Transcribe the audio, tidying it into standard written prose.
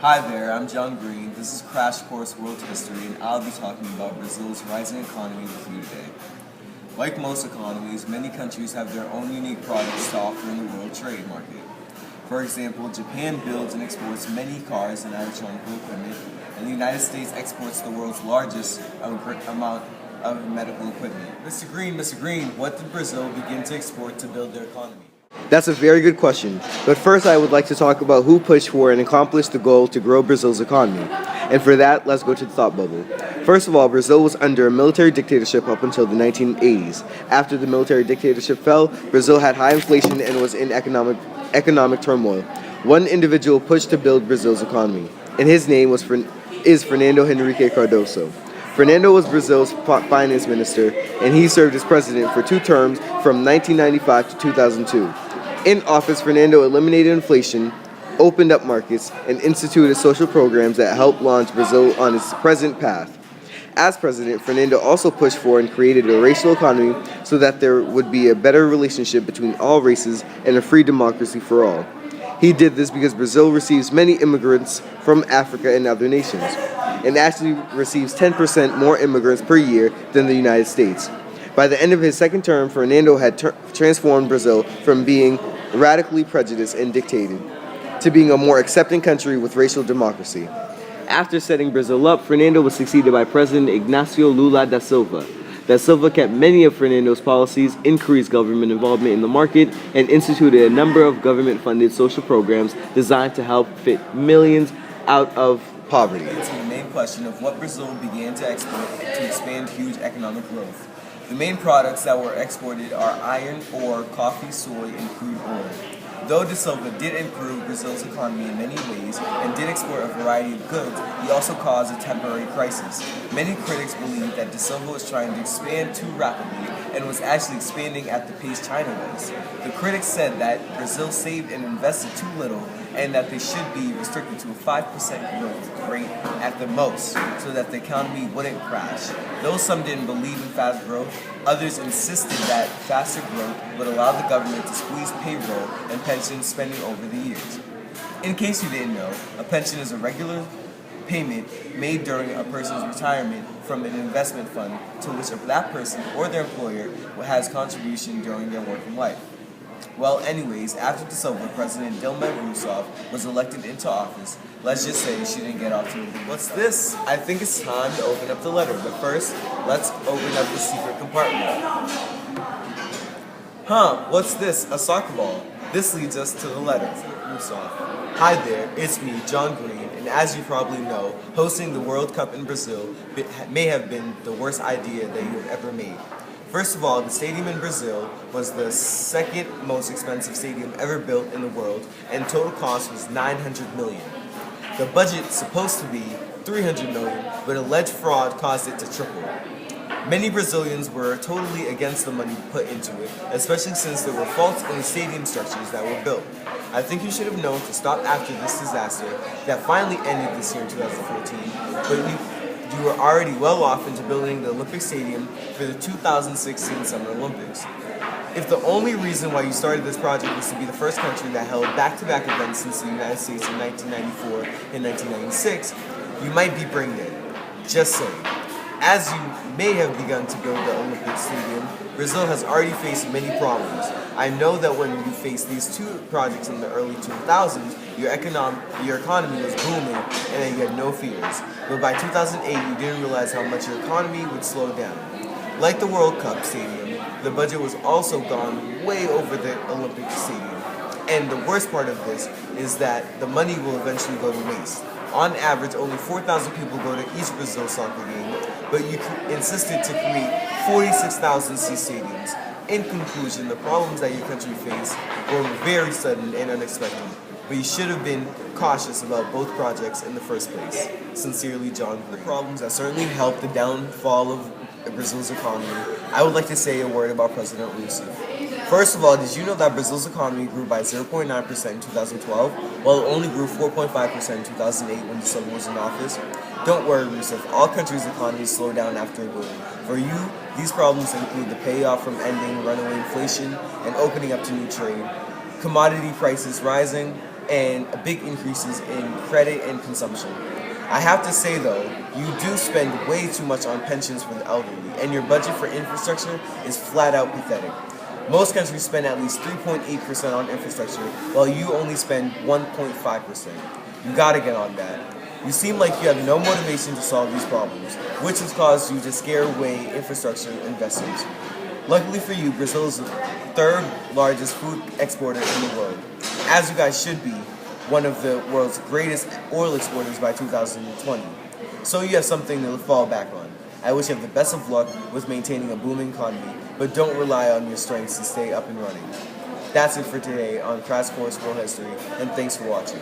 Hi there, I'm John Green. This is Crash Course World History, and I'll be talking about Brazil's rising economy with you today. Like most economies, many countries have their own unique products to offer in the world trade market. For example, Japan builds and exports many cars and electronic equipment, and the United States exports the world's largest amount of medical equipment. Mr. Green, what did Brazil begin to export to build their economy? That's a very good question. But first, I would like to talk about who pushed for and accomplished the goal to grow Brazil's economy. And for that, let's go to the thought bubble. First of all, Brazil was under a military dictatorship up until the 1980s. After the military dictatorship fell, Brazil had high inflation and was in economic turmoil. One individual pushed to build Brazil's economy, and his name is Fernando Henrique Cardoso. Fernando was Brazil's finance minister, and he served as president for 2 terms from 1995 to 2002. In office, Fernando eliminated inflation, opened up markets, and instituted social programs that helped launch Brazil on its present path. As president, Fernando also pushed for and created a racial economy so that there would be a better relationship between all races and a free democracy for all. He did this because Brazil receives many immigrants from Africa and other nations, and actually receives 10% more immigrants per year than the United States. By the end of his second term, Fernando had transformed Brazil from being radically prejudiced and dictated to being a more accepting country with racial democracy. After setting Brazil up, Fernando was succeeded by President Ignacio Lula da Silva. Da Silva kept many of Fernando's policies, increased government involvement in the market, and instituted a number of government-funded social programs designed to help fit millions out of poverty. To the main question of what Brazil began to export to expand huge economic growth. The main products that were exported are iron ore, coffee, soy, and crude oil. Though Da Silva did improve Brazil's economy in many ways and did export a variety of goods, he also caused a temporary crisis. Many critics believe that Da Silva was trying to expand too rapidly and was actually expanding at the pace China was. The critics said that Brazil saved and invested too little and that they should be restricted to a 5% growth rate at the most so that the economy wouldn't crash. Though some didn't believe in fast growth, others insisted that faster growth would allow the government to squeeze payroll and pension spending over the years. In case you didn't know, a pension is a regular payment made during a person's retirement from an investment fund to which that person or their employer has contribution during their working life. Well, anyways, after Da Silva, President Dilma Rousseff was elected into office. Let's just say she didn't get off to a good. What's this? I think it's time to open up the letter, but first, let's open up the secret compartment. What's this? A soccer ball. This leads us to the letter. Rousseff. Hi there, it's me, John Green, and as you probably know, hosting the World Cup in Brazil may have been the worst idea that you have ever made. First of all, the stadium in Brazil was the second most expensive stadium ever built in the world, and total cost was $900 million. The budget supposed to be $300 million, but alleged fraud caused it to triple. Many Brazilians were totally against the money put into it, especially since there were faults in the stadium structures that were built. I think you should have known to stop after this disaster that finally ended this year in 2014, but you were already well off into building the Olympic Stadium for the 2016 Summer Olympics. If the only reason why you started this project was to be the first country that held back-to-back events since the United States in 1994 and 1996, you might be brain dead. Just saying. As you may have begun to build the Olympic Stadium, Brazil has already faced many problems. I know that when you faced these two projects in the early 2000s, your economy was booming and that you had no fears. But by 2008, you didn't realize how much your economy would slow down. Like the World Cup Stadium, the budget was also gone way over the Olympic Stadium. And the worst part of this is that the money will eventually go to waste. On average, only 4,000 people go to each Brazil soccer game, but you insisted to create 46,000 seat stadiums. In conclusion, the problems that your country faced were very sudden and unexpected, but you should have been cautious about both projects in the first place. Sincerely, John Green. The problems that certainly helped the downfall of Brazil's economy, I would like to say a word about President Rousseff. First of all, did you know that Brazil's economy grew by 0.9% in 2012, while it only grew 4.5% in 2008 when Da Silva was in office? Don't worry, Rousseff, all countries' economies slow down after a boom. For you, these problems include the payoff from ending runaway inflation and opening up to new trade, commodity prices rising, and big increases in credit and consumption. I have to say though, you do spend way too much on pensions for the elderly, and your budget for infrastructure is flat out pathetic. Most countries spend at least 3.8% on infrastructure, while you only spend 1.5%. You gotta get on that. You seem like you have no motivation to solve these problems, which has caused you to scare away infrastructure investors. Luckily for you, Brazil is the third largest food exporter in the world, as you guys should be one of the world's greatest oil exporters by 2020. So you have something to fall back on. I wish you have the best of luck with maintaining a booming economy, but don't rely on your strengths to stay up and running. That's it for today on Crash Course World History, and thanks for watching.